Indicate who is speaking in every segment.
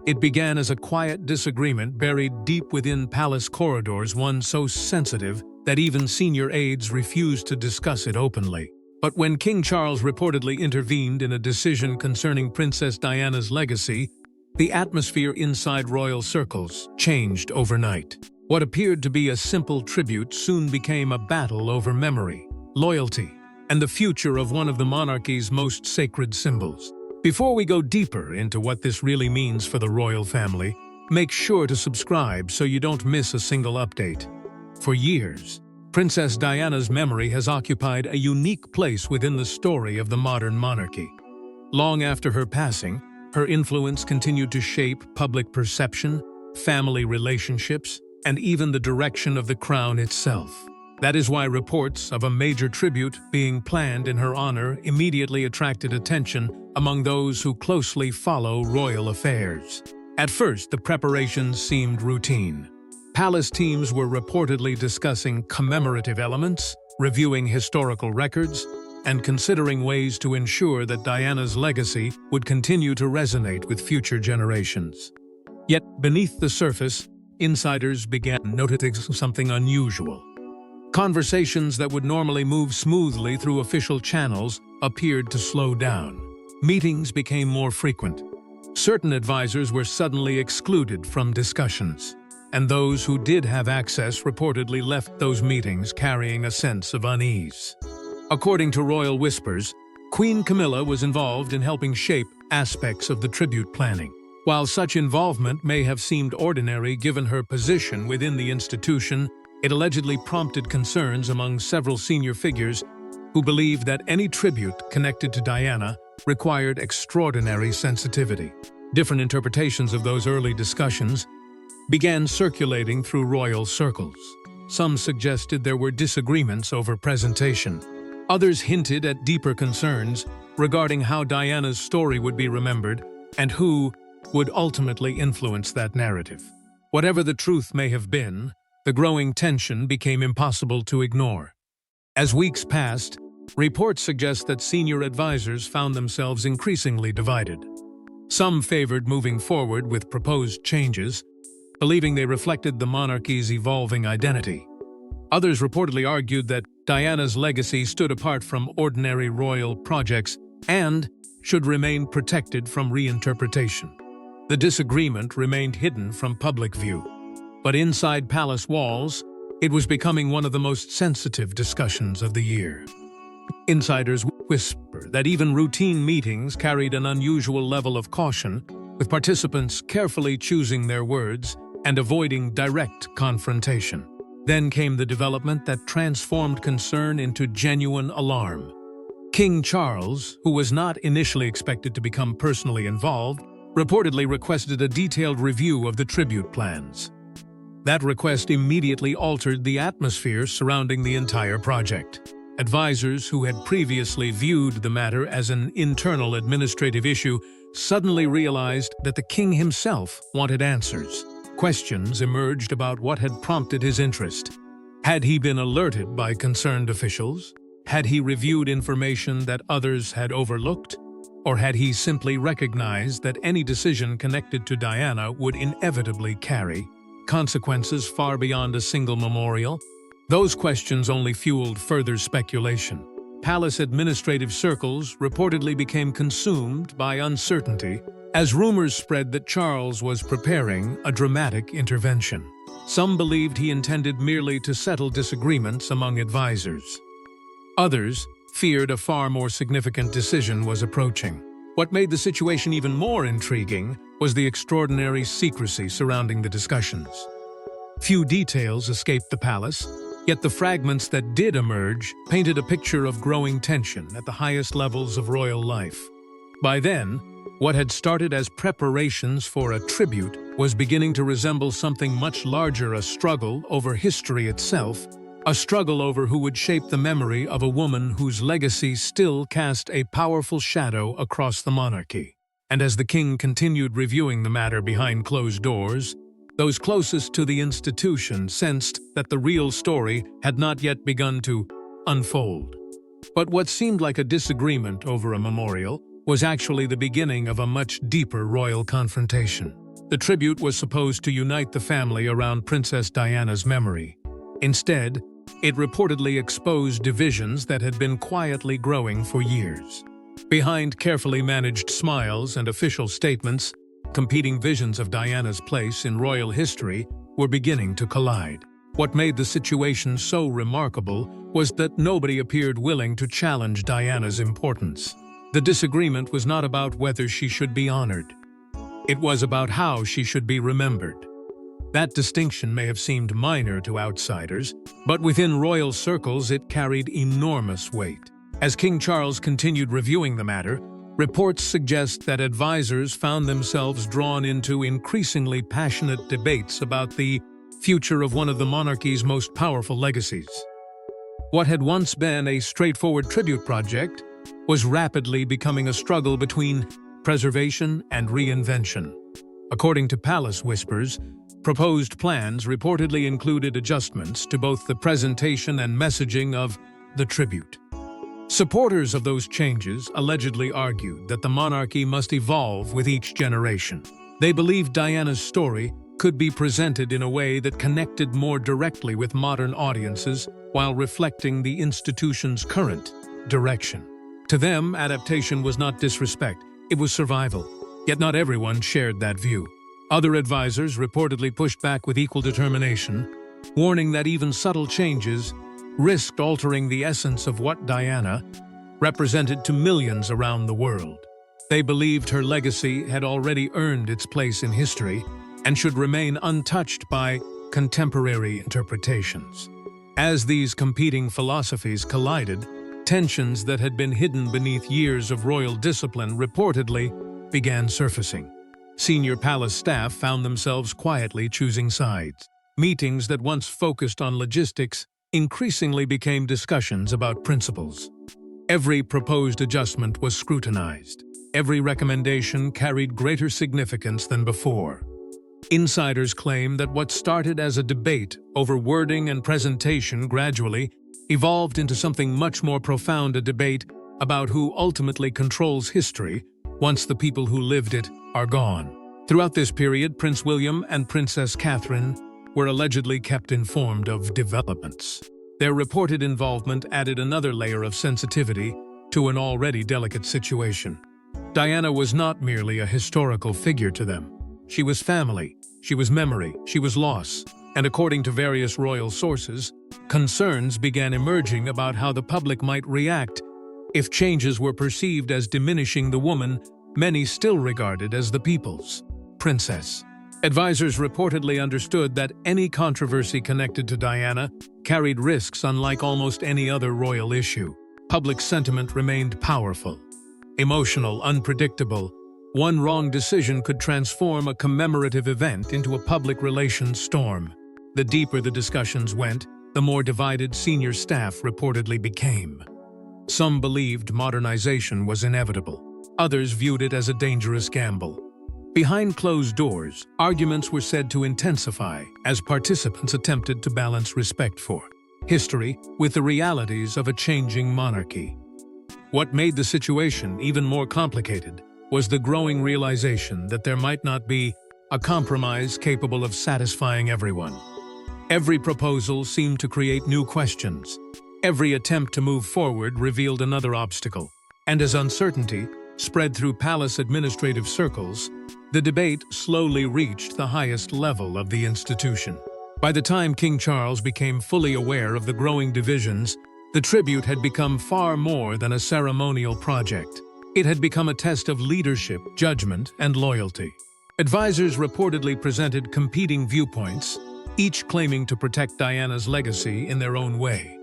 Speaker 1: It began as a quiet disagreement buried deep within palace corridors, one so sensitive that even senior aides refused to discuss it openly. But when King Charles reportedly intervened in a decision concerning Princess Diana's legacy, the atmosphere inside royal circles changed overnight. What appeared to be a simple tribute soon became a battle over memory, loyalty, and the future of one of the monarchy's most sacred symbols. Before we go deeper into what this really means for the royal family, make sure to subscribe so you don't miss a single update. For years, Princess Diana's memory has occupied a unique place within the story of the modern monarchy. Long after her passing, her influence continued to shape public perception, family relationships, and even the direction of the crown itself. That is why reports of a major tribute being planned in her honor immediately attracted attention among those who closely follow royal affairs. At first, the preparations seemed routine. Palace teams were reportedly discussing commemorative elements, reviewing historical records, and considering ways to ensure that Diana's legacy would continue to resonate with future generations. Yet, beneath the surface, insiders began noticing something unusual. Conversations that would normally move smoothly through official channels appeared to slow down. Meetings became more frequent. Certain advisors were suddenly excluded from discussions, and those who did have access reportedly left those meetings carrying a sense of unease. According to royal whispers, Queen Camilla was involved in helping shape aspects of the tribute planning. While such involvement may have seemed ordinary given her position within the institution, it allegedly prompted concerns among several senior figures who believed that any tribute connected to Diana required extraordinary sensitivity. Different interpretations of those early discussions began circulating through royal circles. Some suggested there were disagreements over presentation. Others hinted at deeper concerns regarding how Diana's story would be remembered and who would ultimately influence that narrative. Whatever the truth may have been, the growing tension became impossible to ignore. As weeks passed, reports suggest that senior advisors found themselves increasingly divided. Some favored moving forward with proposed changes, believing they reflected the monarchy's evolving identity. Others reportedly argued that Diana's legacy stood apart from ordinary royal projects and should remain protected from reinterpretation. The disagreement remained hidden from public view, but inside palace walls, it was becoming one of the most sensitive discussions of the year. Insiders whisper that even routine meetings carried an unusual level of caution, with participants carefully choosing their words and avoiding direct confrontation. Then came the development that transformed concern into genuine alarm. King Charles, who was not initially expected to become personally involved, reportedly requested a detailed review of the tribute plans. That request immediately altered the atmosphere surrounding the entire project. Advisors who had previously viewed the matter as an internal administrative issue suddenly realized that the king himself wanted answers. Questions emerged about what had prompted his interest. Had he been alerted by concerned officials? Had he reviewed information that others had overlooked? Or had he simply recognized that any decision connected to Diana would inevitably carry consequences far beyond a single memorial? Those questions only fueled further speculation. Palace administrative circles reportedly became consumed by uncertainty as rumors spread that Charles was preparing a dramatic intervention. Some believed he intended merely to settle disagreements among advisors. Others feared a far more significant decision was approaching. What made the situation even more intriguing was the extraordinary secrecy surrounding the discussions. Few details escaped the palace, yet the fragments that did emerge painted a picture of growing tension at the highest levels of royal life. By then, what had started as preparations for a tribute was beginning to resemble something much larger: a struggle over history itself, a struggle over who would shape the memory of a woman whose legacy still cast a powerful shadow across the monarchy. And as the king continued reviewing the matter behind closed doors, those closest to the institution sensed that the real story had not yet begun to unfold. But what seemed like a disagreement over a memorial was actually the beginning of a much deeper royal confrontation. The tribute was supposed to unite the family around Princess Diana's memory. Instead, it reportedly exposed divisions that had been quietly growing for years. Behind carefully managed smiles and official statements, competing visions of Diana's place in royal history were beginning to collide. What made the situation so remarkable was that nobody appeared willing to challenge Diana's importance. The disagreement was not about whether she should be honored. It was about how she should be remembered. That distinction may have seemed minor to outsiders, but within royal circles it carried enormous weight. As King Charles continued reviewing the matter, reports suggest that advisors found themselves drawn into increasingly passionate debates about the future of one of the monarchy's most powerful legacies. What had once been a straightforward tribute project was rapidly becoming a struggle between preservation and reinvention. According to palace whispers, proposed plans reportedly included adjustments to both the presentation and messaging of the tribute. Supporters of those changes allegedly argued that the monarchy must evolve with each generation. They believed Diana's story could be presented in a way that connected more directly with modern audiences while reflecting the institution's current direction. To them, adaptation was not disrespect, it was survival. Yet not everyone shared that view. Other advisors reportedly pushed back with equal determination, warning that even subtle changes risked altering the essence of what Diana represented to millions around the world. They believed her legacy had already earned its place in history and should remain untouched by contemporary interpretations. As these competing philosophies collided, tensions that had been hidden beneath years of royal discipline reportedly began surfacing. Senior palace staff found themselves quietly choosing sides. Meetings that once focused on logistics increasingly became discussions about principles. Every proposed adjustment was scrutinized. Every recommendation carried greater significance than before. Insiders claim that what started as a debate over wording and presentation gradually evolved into something much more profound, a debate about who ultimately controls history once the people who lived it are gone. Throughout this period, Prince William and Princess Catherine were allegedly kept informed of developments. Their reported involvement added another layer of sensitivity to an already delicate situation. Diana was not merely a historical figure to them. She was family, she was memory, she was loss, and according to various royal sources, concerns began emerging about how the public might react if changes were perceived as diminishing the woman many still regarded as the people's princess. Advisors reportedly understood that any controversy connected to Diana carried risks unlike almost any other royal issue. Public sentiment remained powerful, emotional, unpredictable. One wrong decision could transform a commemorative event into a public relations storm. The deeper the discussions went, the more divided senior staff reportedly became. Some believed modernization was inevitable. Others viewed it as a dangerous gamble. Behind closed doors, arguments were said to intensify as participants attempted to balance respect for history with the realities of a changing monarchy. What made the situation even more complicated was the growing realization that there might not be a compromise capable of satisfying everyone. Every proposal seemed to create new questions. Every attempt to move forward revealed another obstacle. And as uncertainty spread through palace administrative circles, the debate slowly reached the highest level of the institution. By the time King Charles became fully aware of the growing divisions, the tribute had become far more than a ceremonial project. It had become a test of leadership, judgment, and loyalty. Advisors reportedly presented competing viewpoints, each claiming to protect Diana's legacy in their own way.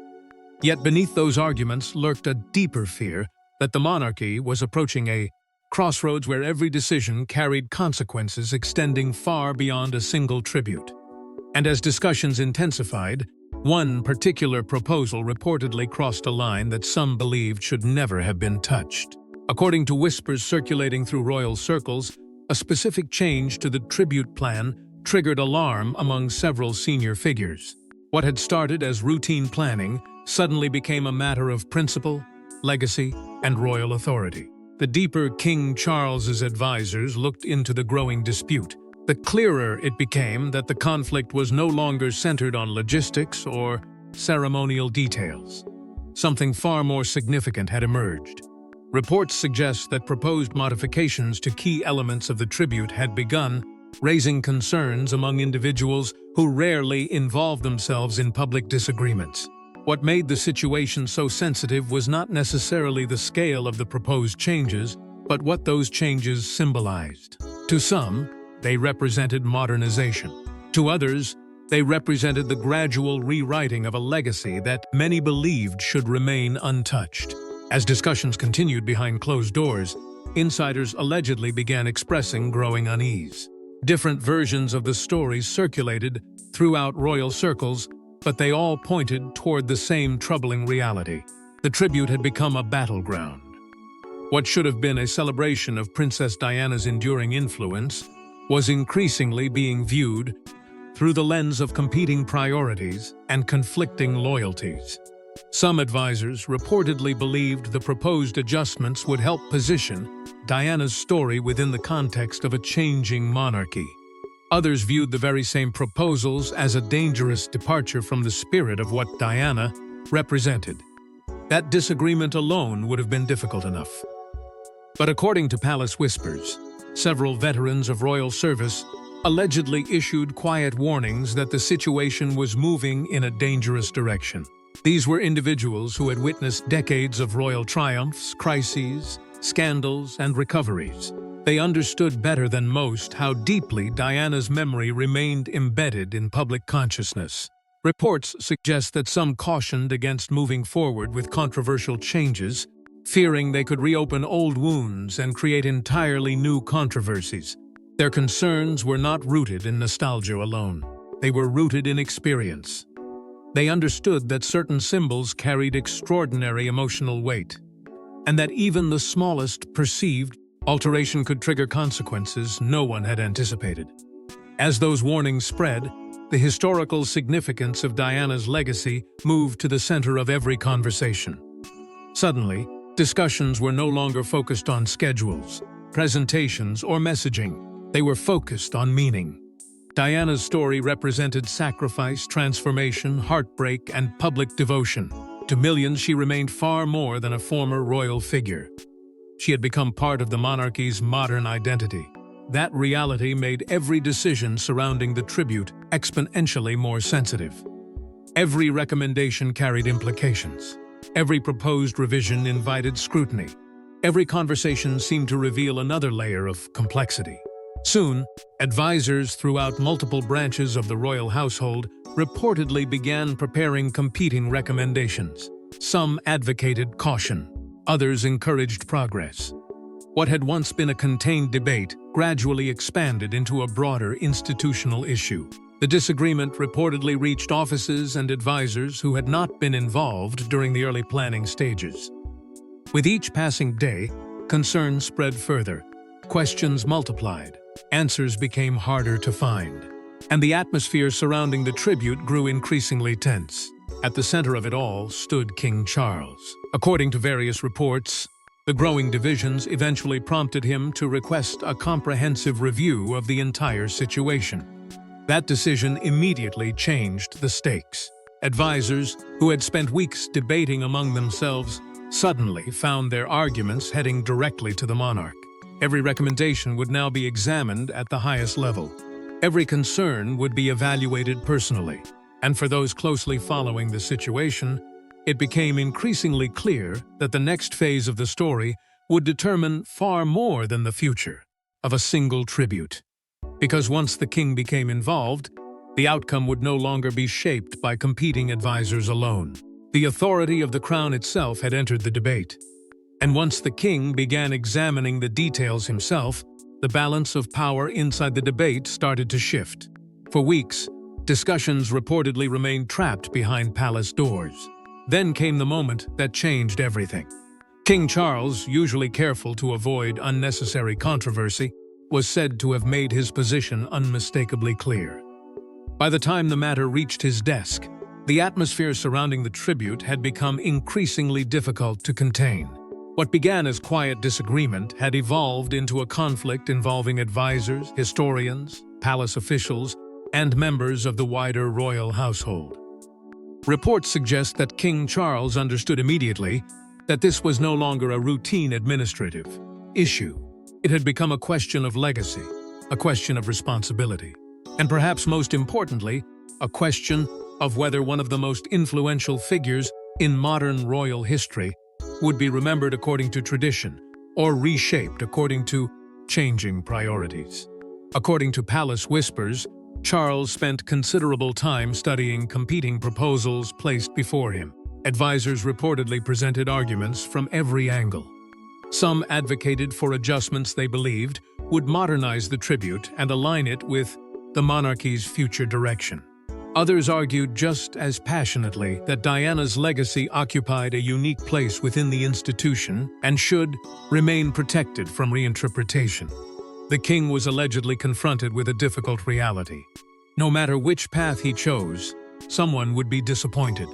Speaker 1: Yet beneath those arguments lurked a deeper fear that the monarchy was approaching a crossroads where every decision carried consequences extending far beyond a single tribute. And as discussions intensified, one particular proposal reportedly crossed a line that some believed should never have been touched. According to whispers circulating through royal circles, a specific change to the tribute plan triggered alarm among several senior figures. What had started as routine planning suddenly became a matter of principle, legacy, and royal authority. The deeper King Charles's advisors looked into the growing dispute. the clearer it became that the conflict was no longer centered on logistics or ceremonial details. Something far more significant had emerged. Reports suggest that proposed modifications to key elements of the tribute had begun, raising concerns among individuals who rarely involved themselves in public disagreements. What made the situation so sensitive was not necessarily the scale of the proposed changes, but what those changes symbolized. To some, they represented modernization. To others, they represented the gradual rewriting of a legacy that many believed should remain untouched. As discussions continued behind closed doors, insiders allegedly began expressing growing unease. Different versions of the story circulated throughout royal circles, but they all pointed toward the same troubling reality. The tribute had become a battleground. What should have been a celebration of Princess Diana's enduring influence was increasingly being viewed through the lens of competing priorities and conflicting loyalties. Some advisors reportedly believed the proposed adjustments would help position Diana's story within the context of a changing monarchy. Others viewed the very same proposals as a dangerous departure from the spirit of what Diana represented. That disagreement alone would have been difficult enough. But according to Palace Whispers, several veterans of royal service allegedly issued quiet warnings that the situation was moving in a dangerous direction. These were individuals who had witnessed decades of royal triumphs, crises, scandals, and recoveries. They understood better than most how deeply Diana's memory remained embedded in public consciousness. Reports suggest that some cautioned against moving forward with controversial changes, fearing they could reopen old wounds and create entirely new controversies. Their concerns were not rooted in nostalgia alone. They were rooted in experience. They understood that certain symbols carried extraordinary emotional weight, and that even the smallest perceived alteration could trigger consequences no one had anticipated. As those warnings spread, the historical significance of Diana's legacy moved to the center of every conversation. Suddenly, discussions were no longer focused on schedules, presentations, or messaging. They were focused on meaning. Diana's story represented sacrifice, transformation, heartbreak, and public devotion. To millions, she remained far more than a former royal figure. She had become part of the monarchy's modern identity. That reality made every decision surrounding the tribute exponentially more sensitive. Every recommendation carried implications. Every proposed revision invited scrutiny. Every conversation seemed to reveal another layer of complexity. Soon, advisors throughout multiple branches of the royal household reportedly began preparing competing recommendations. Some advocated caution. Others encouraged progress. What had once been a contained debate gradually expanded into a broader institutional issue. The disagreement reportedly reached offices and advisors who had not been involved during the early planning stages. With each passing day, concerns spread further. Questions multiplied. Answers became harder to find. And the atmosphere surrounding the tribute grew increasingly tense. At the center of it all stood King Charles. According to various reports, the growing divisions eventually prompted him to request a comprehensive review of the entire situation. That decision immediately changed the stakes. Advisors, who had spent weeks debating among themselves, suddenly found their arguments heading directly to the monarch. Every recommendation would now be examined at the highest level. Every concern would be evaluated personally. And for those closely following the situation, it became increasingly clear that the next phase of the story would determine far more than the future of a single tribute. Because once the king became involved, the outcome would no longer be shaped by competing advisors alone. The authority of the crown itself had entered the debate. And once the king began examining the details himself, the balance of power inside the debate started to shift. For weeks, discussions reportedly remained trapped behind palace doors. Then came the moment that changed everything. King Charles, usually careful to avoid unnecessary controversy, was said to have made his position unmistakably clear. By the time the matter reached his desk, the atmosphere surrounding the tribute had become increasingly difficult to contain. What began as quiet disagreement had evolved into a conflict involving advisors, historians, palace officials and members of the wider royal household. Reports suggest that King Charles understood immediately that this was no longer a routine administrative issue. It had become a question of legacy, a question of responsibility, and perhaps most importantly, a question of whether one of the most influential figures in modern royal history would be remembered according to tradition or reshaped according to changing priorities. According to Palace Whispers, Charles spent considerable time studying competing proposals placed before him. Advisors reportedly presented arguments from every angle. Some advocated for adjustments they believed would modernize the tribute and align it with the monarchy's future direction. Others argued just as passionately that Diana's legacy occupied a unique place within the institution and should remain protected from reinterpretation. The king was allegedly confronted with a difficult reality. No matter which path he chose, someone would be disappointed.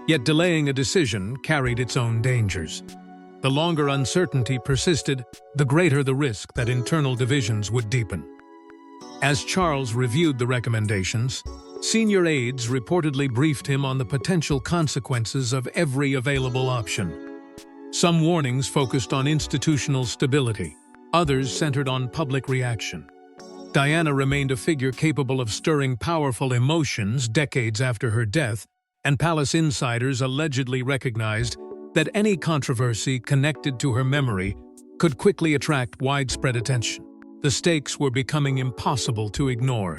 Speaker 1: Yet delaying a decision carried its own dangers. The longer uncertainty persisted, the greater the risk that internal divisions would deepen. As Charles reviewed the recommendations, senior aides reportedly briefed him on the potential consequences of every available option. Some warnings focused on institutional stability, others centered on public reaction. Diana remained a figure capable of stirring powerful emotions decades after her death, and palace insiders allegedly recognized that any controversy connected to her memory could quickly attract widespread attention. The stakes were becoming impossible to ignore.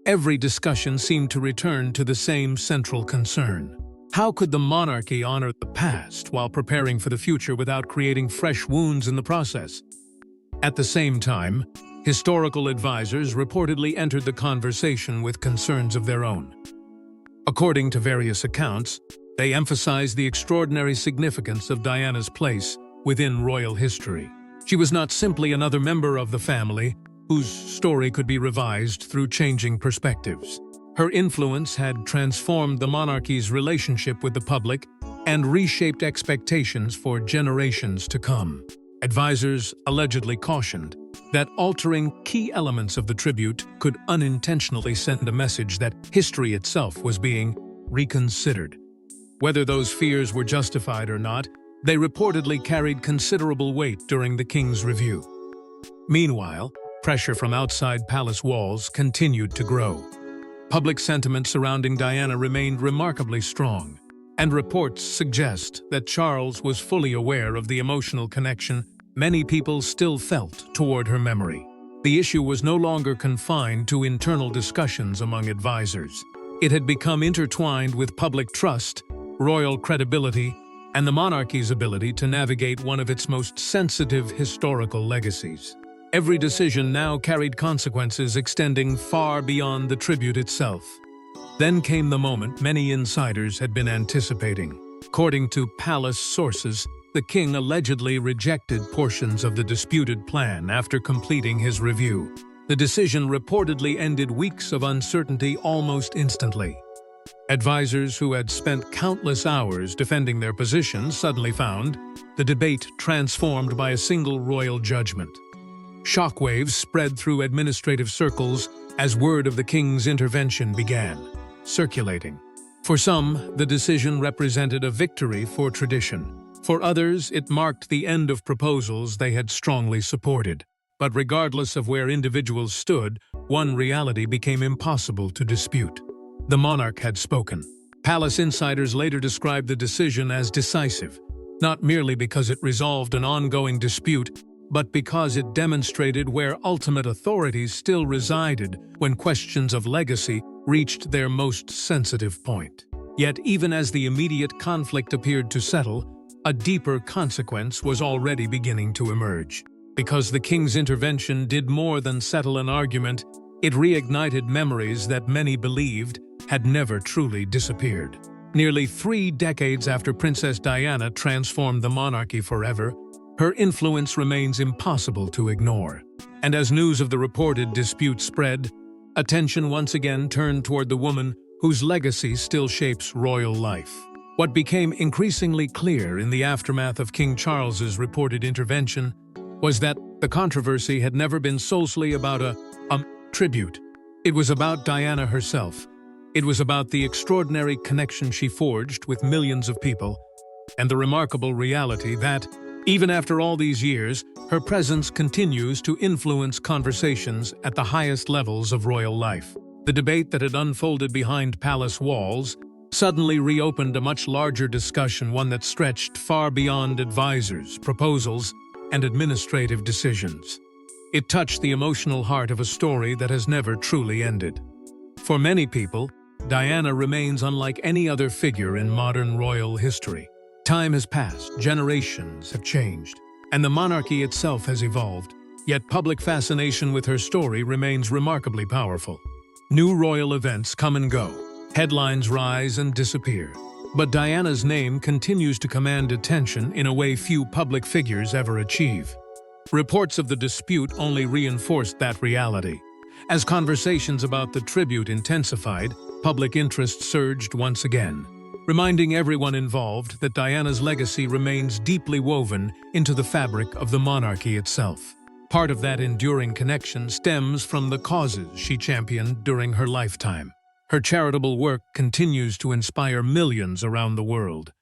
Speaker 1: Every discussion seemed to return to the same central concern. How could the monarchy honor the past while preparing for the future without creating fresh wounds in the process? At the same time, historical advisors reportedly entered the conversation with concerns of their own. According to various accounts, they emphasized the extraordinary significance of Diana's place within royal history. She was not simply another member of the family whose story could be revised through changing perspectives. Her influence had transformed the monarchy's relationship with the public and reshaped expectations for generations to come. Advisors allegedly cautioned that altering key elements of the tribute could unintentionally send a message that history itself was being reconsidered. Whether those fears were justified or not, they reportedly carried considerable weight during the king's review. Meanwhile, pressure from outside palace walls continued to grow. Public sentiment surrounding Diana remained remarkably strong, and reports suggest that Charles was fully aware of the emotional connection many people still felt toward her memory. The issue was no longer confined to internal discussions among advisors. It had become intertwined with public trust, royal credibility, and the monarchy's ability to navigate one of its most sensitive historical legacies. Every decision now carried consequences extending far beyond the tribute itself. Then came the moment many insiders had been anticipating. According to palace sources, the king allegedly rejected portions of the disputed plan after completing his review. The decision reportedly ended weeks of uncertainty almost instantly. Advisors who had spent countless hours defending their positions suddenly found the debate transformed by a single royal judgment. Shockwaves spread through administrative circles as word of the king's intervention began circulating. For some, the decision represented a victory for tradition. For others, it marked the end of proposals they had strongly supported. But regardless of where individuals stood, one reality became impossible to dispute. The monarch had spoken. Palace insiders later described the decision as decisive, not merely because it resolved an ongoing dispute, but because it demonstrated where ultimate authorities still resided when questions of legacy reached their most sensitive point. Yet, even as the immediate conflict appeared to settle, a deeper consequence was already beginning to emerge. Because the king's intervention did more than settle an argument, it reignited memories that many believed had never truly disappeared. Nearly 3 decades after Princess Diana transformed the monarchy forever, her influence remains impossible to ignore. And as news of the reported dispute spread, attention once again turned toward the woman whose legacy still shapes royal life. What became increasingly clear in the aftermath of King Charles's reported intervention was that the controversy had never been solely about a tribute. It was about Diana herself. It was about the extraordinary connection she forged with millions of people, and the remarkable reality that, even after all these years, her presence continues to influence conversations at the highest levels of royal life. The debate that had unfolded behind palace walls suddenly reopened a much larger discussion, one that stretched far beyond advisors, proposals, and administrative decisions. It touched the emotional heart of a story that has never truly ended. For many people, Diana remains unlike any other figure in modern royal history. Time has passed, generations have changed, and the monarchy itself has evolved, yet public fascination with her story remains remarkably powerful. New royal events come and go, headlines rise and disappear, but Diana's name continues to command attention in a way few public figures ever achieve. Reports of the dispute only reinforced that reality. As conversations about the tribute intensified, public interest surged once again, reminding everyone involved that Diana's legacy remains deeply woven into the fabric of the monarchy itself. Part of that enduring connection stems from the causes she championed during her lifetime. Her charitable work continues to inspire millions around the world,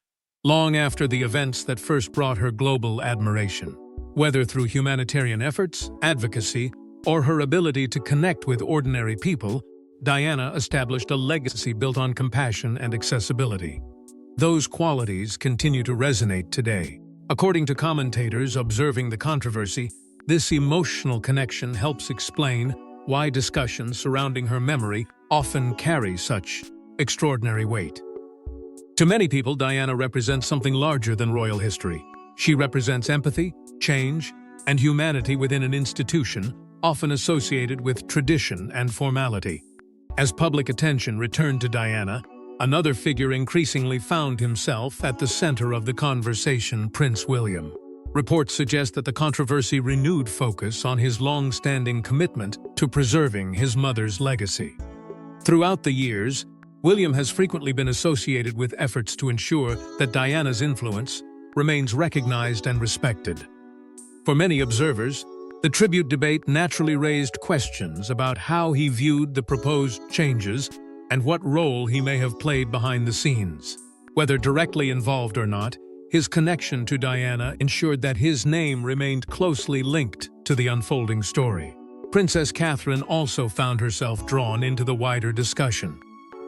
Speaker 1: long after the events that first brought her global admiration. Whether through humanitarian efforts, advocacy, or her ability to connect with ordinary people, Diana established a legacy built on compassion and accessibility. Those qualities continue to resonate today. According to commentators observing the controversy, this emotional connection helps explain why discussions surrounding her memory often carry such extraordinary weight. To many people, Diana represents something larger than royal history. She represents empathy, change, and humanity within an institution often associated with tradition and formality. As public attention returned to Diana, another figure increasingly found himself at the center of the conversation: Prince William. Reports suggest that the controversy renewed focus on his long-standing commitment to preserving his mother's legacy. Throughout the years, William has frequently been associated with efforts to ensure that Diana's influence remains recognized and respected. For many observers, the tribute debate naturally raised questions about how he viewed the proposed changes and what role he may have played behind the scenes. Whether directly involved or not, his connection to Diana ensured that his name remained closely linked to the unfolding story. Princess Catherine also found herself drawn into the wider discussion.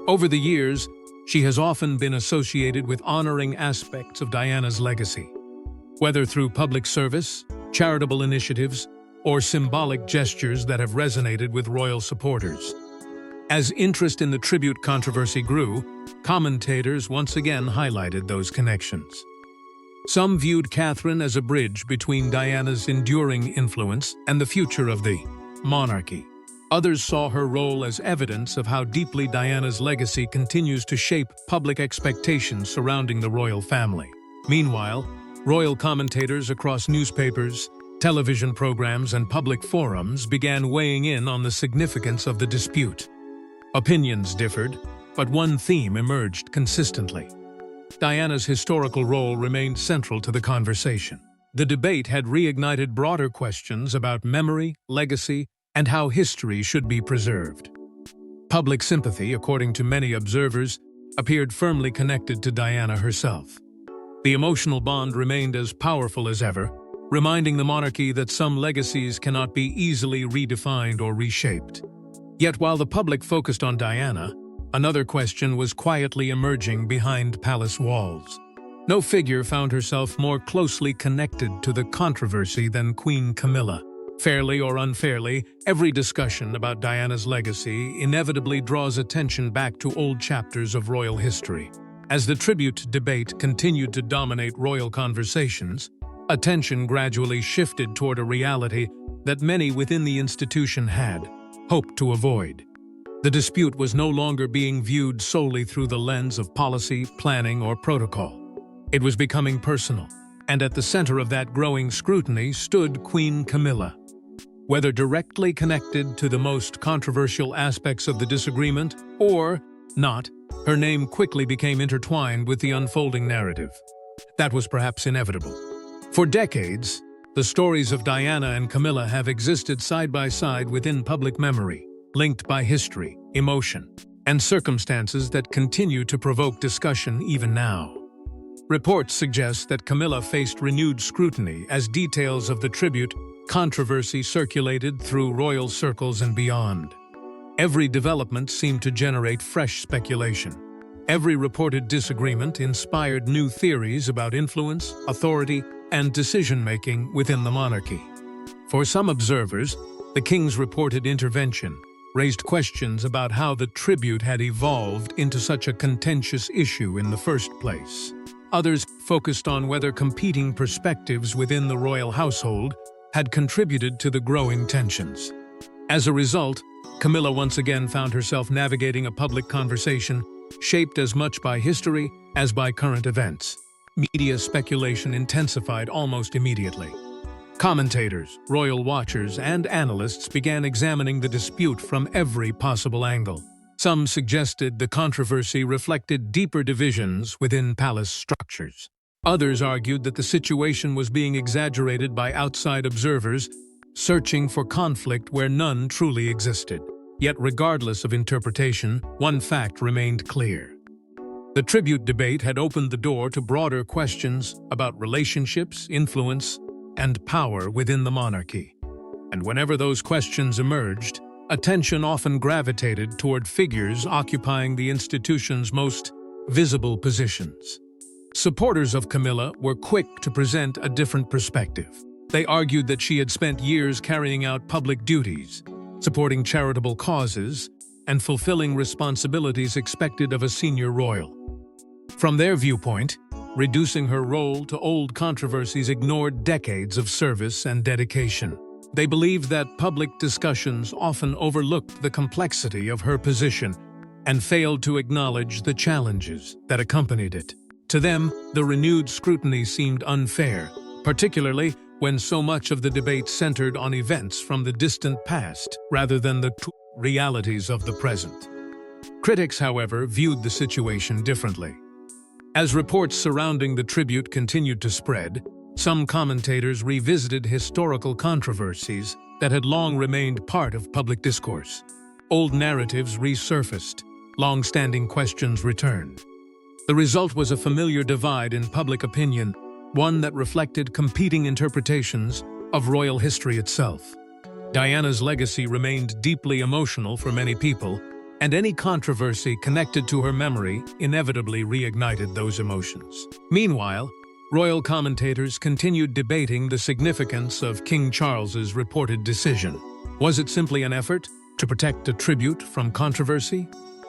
Speaker 1: Over the years, she has often been associated with honoring aspects of Diana's legacy, whether through public service, charitable initiatives, or symbolic gestures that have resonated with royal supporters. As interest in the tribute controversy grew, commentators once again highlighted those connections. Some viewed Catherine as a bridge between Diana's enduring influence and the future of the monarchy. Others saw her role as evidence of how deeply Diana's legacy continues to shape public expectations surrounding the royal family. Meanwhile, royal commentators across newspapers, television programs, and public forums began weighing in on the significance of the dispute. Opinions differed, but one theme emerged consistently. Diana's historical role remained central to the conversation. The debate had reignited broader questions about memory, legacy, and how history should be preserved. Public sympathy, according to many observers, appeared firmly connected to Diana herself. The emotional bond remained as powerful as ever, reminding the monarchy that some legacies cannot be easily redefined or reshaped. Yet while the public focused on Diana, another question was quietly emerging behind palace walls. No figure found herself more closely connected to the controversy than Queen Camilla. Fairly or unfairly, every discussion about Diana's legacy inevitably draws attention back to old chapters of royal history. As the tribute debate continued to dominate royal conversations, attention gradually shifted toward a reality that many within the institution had hoped to avoid. The dispute was no longer being viewed solely through the lens of policy, planning, or protocol. It was becoming personal, and at the center of that growing scrutiny stood Queen Camilla. Whether directly connected to the most controversial aspects of the disagreement or not, her name quickly became intertwined with the unfolding narrative. That was perhaps inevitable. For decades, the stories of Diana and Camilla have existed side by side within public memory. linked by history, emotion, and circumstances that continue to provoke discussion even now. Reports suggest that Camilla faced renewed scrutiny as details of the tribute controversy circulated through royal circles and beyond. Every development seemed to generate fresh speculation. Every reported disagreement inspired new theories about influence, authority, and decision-making within the monarchy. For some observers, the king's reported intervention raised questions about how the tribute had evolved into such a contentious issue in the first place. Others focused on whether competing perspectives within the royal household had contributed to the growing tensions. As a result, Camilla once again found herself navigating a public conversation shaped as much by history as by current events. Media speculation intensified almost immediately. Commentators, royal watchers, and analysts began examining the dispute from every possible angle. Some suggested the controversy reflected deeper divisions within palace structures. Others argued that the situation was being exaggerated by outside observers, searching for conflict where none truly existed. Yet regardless of interpretation, one fact remained clear. The tribute debate had opened the door to broader questions about relationships, influence, and power within the monarchy. And whenever those questions emerged, attention often gravitated toward figures occupying the institution's most visible positions. Supporters of Camilla were quick to present a different perspective. They argued that she had spent years carrying out public duties, supporting charitable causes, and fulfilling responsibilities expected of a senior royal. From their viewpoint, reducing her role to old controversies ignored decades of service and dedication. They believed that public discussions often overlooked the complexity of her position and failed to acknowledge the challenges that accompanied it. To them, the renewed scrutiny seemed unfair, particularly when so much of the debate centered on events from the distant past rather than the realities of the present. Critics, however, viewed the situation differently. As reports surrounding the tribute continued to spread, some commentators revisited historical controversies that had long remained part of public discourse. Old narratives resurfaced, long-standing questions returned. The result was a familiar divide in public opinion, one that reflected competing interpretations of royal history itself. Diana's legacy remained deeply emotional for many people, and any controversy connected to her memory inevitably reignited those emotions. Meanwhile, royal commentators continued debating the significance of King Charles's reported decision. Was it simply an effort to protect a tribute from controversy?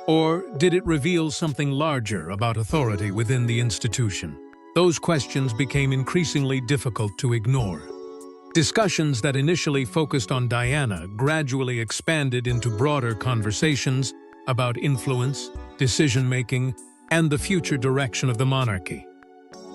Speaker 1: Or did it reveal something larger about authority within the institution? Those questions became increasingly difficult to ignore. Discussions that initially focused on Diana gradually expanded into broader conversations about influence, decision-making, and the future direction of the monarchy.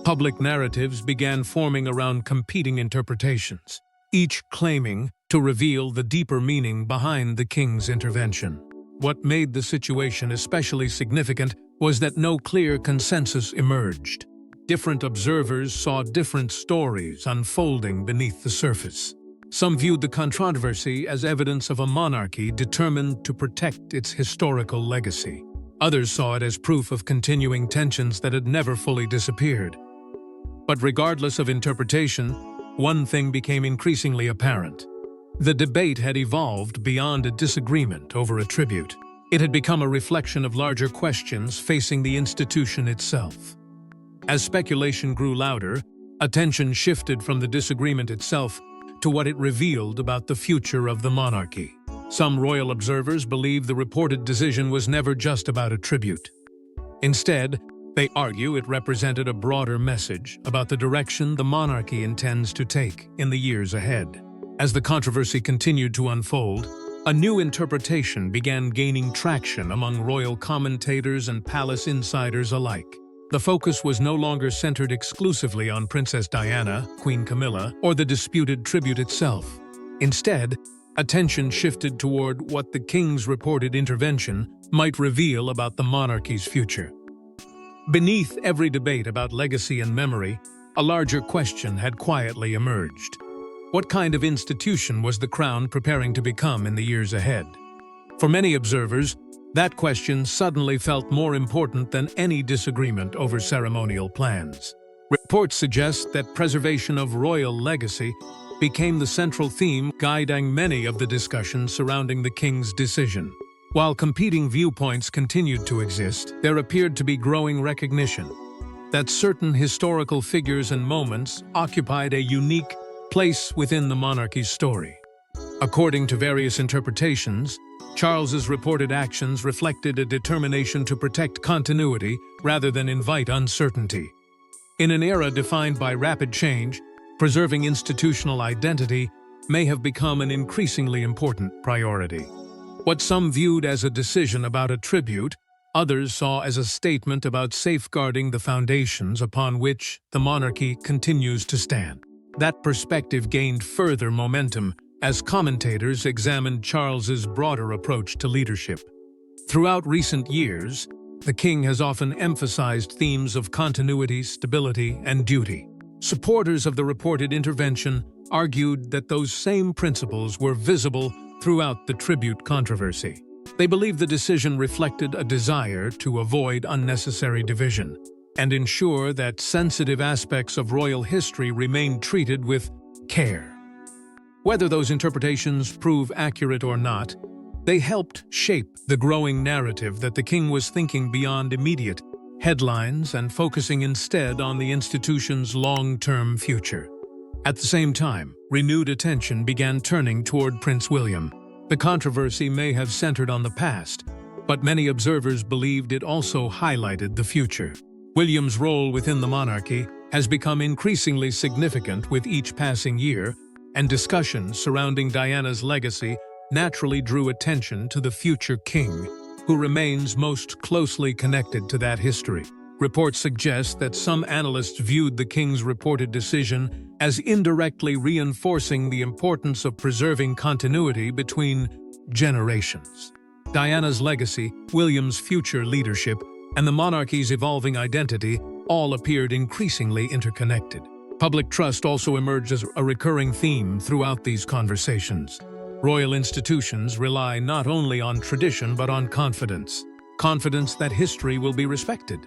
Speaker 1: Public narratives began forming around competing interpretations, each claiming to reveal the deeper meaning behind the king's intervention. What made the situation especially significant was that no clear consensus emerged. Different observers saw different stories unfolding beneath the surface. Some viewed the controversy as evidence of a monarchy determined to protect its historical legacy. Others saw it as proof of continuing tensions that had never fully disappeared. But regardless of interpretation, one thing became increasingly apparent. The debate had evolved beyond a disagreement over a tribute. It had become a reflection of larger questions facing the institution itself. As speculation grew louder, attention shifted from the disagreement itself to what it revealed about the future of the monarchy. Some royal observers believed the reported decision was never just about a tribute. Instead, they argue it represented a broader message about the direction the monarchy intends to take in the years ahead. As the controversy continued to unfold, a new interpretation began gaining traction among royal commentators and palace insiders alike. The focus was no longer centered exclusively on Princess Diana, Queen Camilla, or the disputed tribute itself. Instead, attention shifted toward what the king's reported intervention might reveal about the monarchy's future. Beneath every debate about legacy and memory, a larger question had quietly emerged. What kind of institution was the crown preparing to become in the years ahead? For many observers, that question suddenly felt more important than any disagreement over ceremonial plans. Reports suggest that preservation of royal legacy became the central theme guiding many of the discussions surrounding the king's decision. While competing viewpoints continued to exist, there appeared to be growing recognition that certain historical figures and moments occupied a unique place within the monarchy's story. According to various interpretations, Charles's reported actions reflected a determination to protect continuity rather than invite uncertainty. In an era defined by rapid change, preserving institutional identity may have become an increasingly important priority. What some viewed as a decision about a tribute, others saw as a statement about safeguarding the foundations upon which the monarchy continues to stand. That perspective gained further momentum as commentators examined Charles's broader approach to leadership. Throughout recent years, the king has often emphasized themes of continuity, stability, and duty. Supporters of the reported intervention argued that those same principles were visible throughout the tribute controversy. They believed the decision reflected a desire to avoid unnecessary division and ensure that sensitive aspects of royal history remained treated with care. Whether those interpretations prove accurate or not, they helped shape the growing narrative that the king was thinking beyond immediate headlines and focusing instead on the institution's long-term future. At the same time, renewed attention began turning toward Prince William. The controversy may have centered on the past, but many observers believed it also highlighted the future. William's role within the monarchy has become increasingly significant with each passing year, and discussions surrounding Diana's legacy naturally drew attention to the future king, who remains most closely connected to that history. Reports suggest that some analysts viewed the king's reported decision as indirectly reinforcing the importance of preserving continuity between generations. Diana's legacy, William's future leadership, and the monarchy's evolving identity all appeared increasingly interconnected. Public trust also emerged as a recurring theme throughout these conversations. Royal institutions rely not only on tradition but on confidence. Confidence that history will be respected.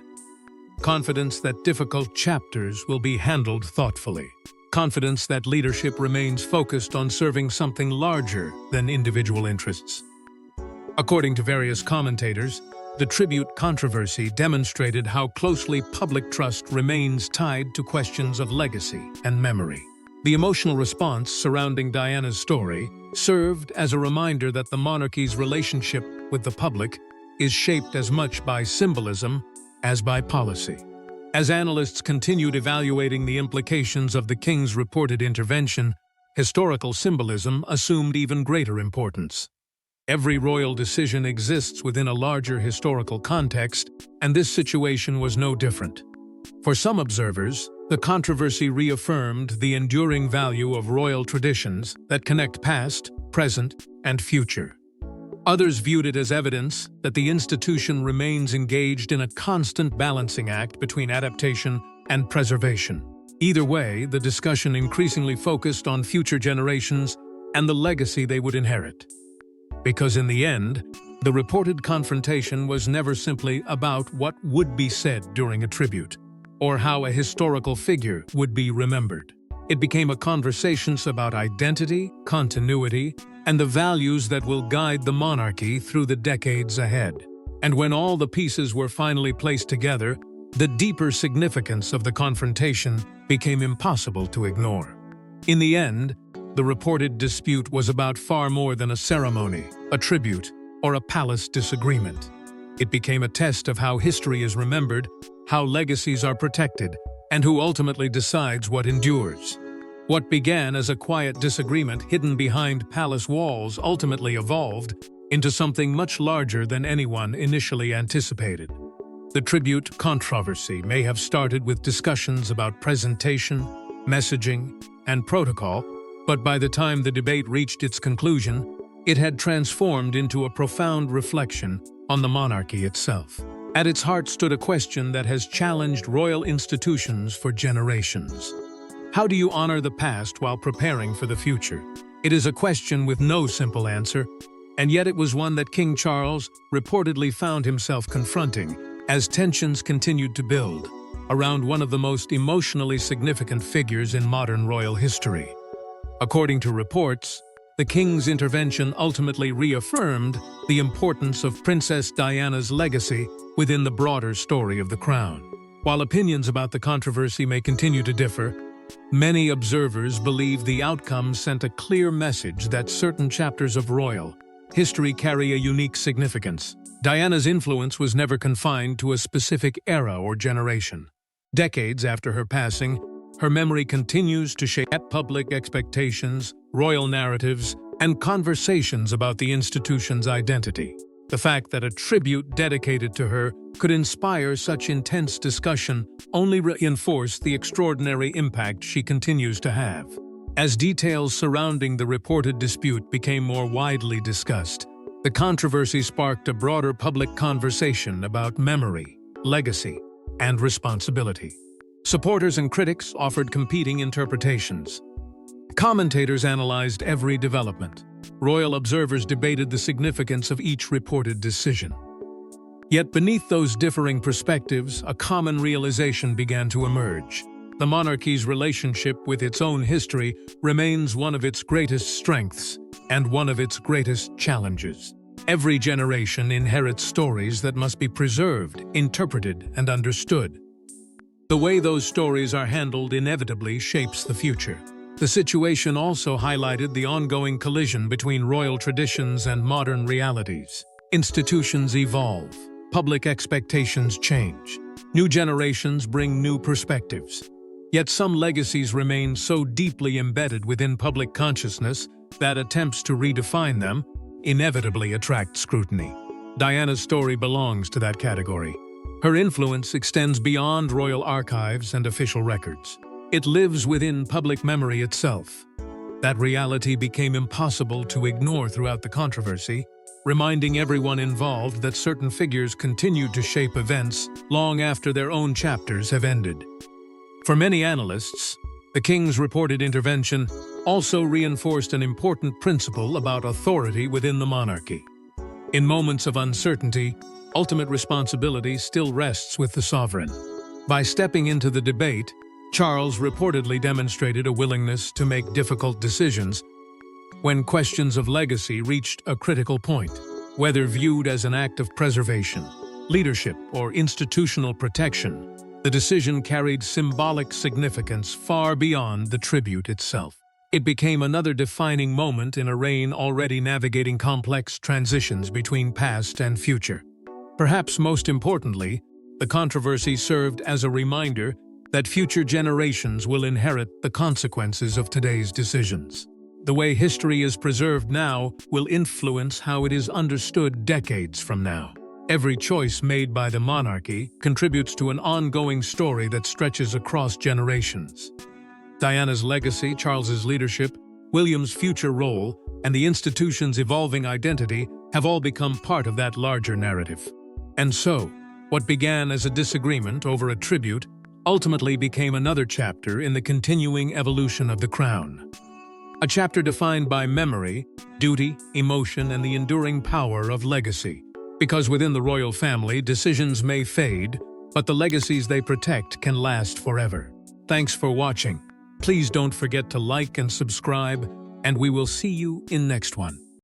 Speaker 1: Confidence that difficult chapters will be handled thoughtfully. Confidence that leadership remains focused on serving something larger than individual interests. According to various commentators, the tribute controversy demonstrated how closely public trust remains tied to questions of legacy and memory. The emotional response surrounding Diana's story served as a reminder that the monarchy's relationship with the public is shaped as much by symbolism as by policy. As analysts continued evaluating the implications of the king's reported intervention, historical symbolism assumed even greater importance. Every royal decision exists within a larger historical context, and this situation was no different. For some observers, the controversy reaffirmed the enduring value of royal traditions that connect past, present, and future. Others viewed it as evidence that the institution remains engaged in a constant balancing act between adaptation and preservation. Either way, the discussion increasingly focused on future generations and the legacy they would inherit. Because in the end, the reported confrontation was never simply about what would be said during a tribute, or how a historical figure would be remembered. It became a conversation about identity, continuity, and the values that will guide the monarchy through the decades ahead. And when all the pieces were finally placed together, the deeper significance of the confrontation became impossible to ignore. In the end, the reported dispute was about far more than a ceremony, a tribute, or a palace disagreement. It became a test of how history is remembered, how legacies are protected, and who ultimately decides what endures. What began as a quiet disagreement hidden behind palace walls ultimately evolved into something much larger than anyone initially anticipated. The tribute controversy may have started with discussions about presentation, messaging, and protocol, but by the time the debate reached its conclusion, it had transformed into a profound reflection on the monarchy itself. At its heart stood a question that has challenged royal institutions for generations. How do you honor the past while preparing for the future? It is a question with no simple answer, And yet it was one that King Charles reportedly found himself confronting as tensions continued to build around one of the most emotionally significant figures in modern royal history. According to reports, the king's intervention ultimately reaffirmed the importance of Princess Diana's legacy within the broader story of the crown. While opinions about the controversy may continue to differ, many observers believe the outcome sent a clear message that certain chapters of royal history carry a unique significance. Diana's influence was never confined to a specific era or generation. Decades after her passing, her memory continues to shape public expectations, royal narratives, and conversations about the institution's identity. The fact that a tribute dedicated to her could inspire such intense discussion only reinforced the extraordinary impact she continues to have. As details surrounding the reported dispute became more widely discussed, the controversy sparked a broader public conversation about memory, legacy, and responsibility. Supporters and critics offered competing interpretations. Commentators analyzed every development. Royal observers debated the significance of each reported decision. Yet beneath those differing perspectives, a common realization began to emerge. The monarchy's relationship with its own history remains one of its greatest strengths and one of its greatest challenges. Every generation inherits stories that must be preserved, interpreted, and understood. The way those stories are handled inevitably shapes the future. The situation also highlighted the ongoing collision between royal traditions and modern realities. Institutions evolve, public expectations change, new generations bring new perspectives. Yet some legacies remain so deeply embedded within public consciousness that attempts to redefine them inevitably attract scrutiny. Diana's story belongs to that category. Her influence extends beyond royal archives and official records. It lives within public memory itself. That reality became impossible to ignore throughout the controversy, reminding everyone involved that certain figures continued to shape events long after their own chapters have ended. For many analysts, the king's reported intervention also reinforced an important principle about authority within the monarchy. In moments of uncertainty, ultimate responsibility still rests with the sovereign. By stepping into the debate, Charles reportedly demonstrated a willingness to make difficult decisions when questions of legacy reached a critical point. Whether viewed as an act of preservation, leadership, or institutional protection, the decision carried symbolic significance far beyond the tribute itself. It became another defining moment in a reign already navigating complex transitions between past and future. Perhaps most importantly, the controversy served as a reminder that future generations will inherit the consequences of today's decisions. The way history is preserved now will influence how it is understood decades from now. Every choice made by the monarchy contributes to an ongoing story that stretches across generations. Diana's legacy, Charles's leadership, William's future role, and the institution's evolving identity have all become part of that larger narrative. And so, what began as a disagreement over a tribute ultimately became another chapter in the continuing evolution of the crown. A chapter defined by memory, duty, emotion, and the enduring power of legacy. Because within the royal family, decisions may fade, but the legacies they protect can last forever. Thanks for watching. Please don't forget to like and subscribe, and we will see you in next one.